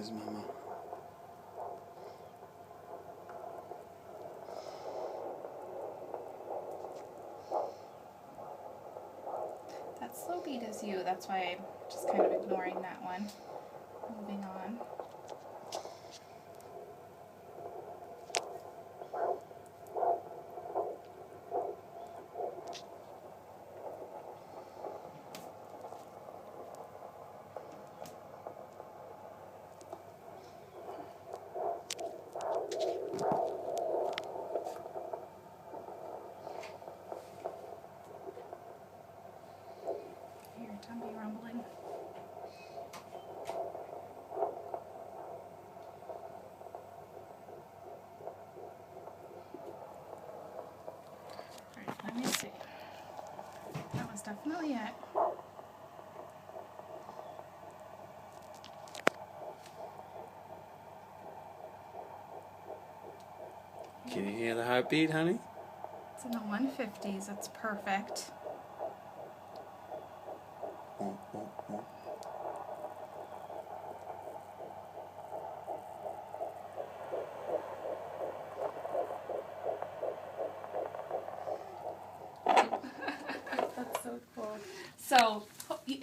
his mama. That slow beat is you. That's why I'm just kind of ignoring that one. Moving on. Hear your tummy rumbling. Alright, let me see. That was definitely it. Can you hear the heartbeat, honey? It's in the 150s. It's perfect. Oh, oh, oh. That's so cool. So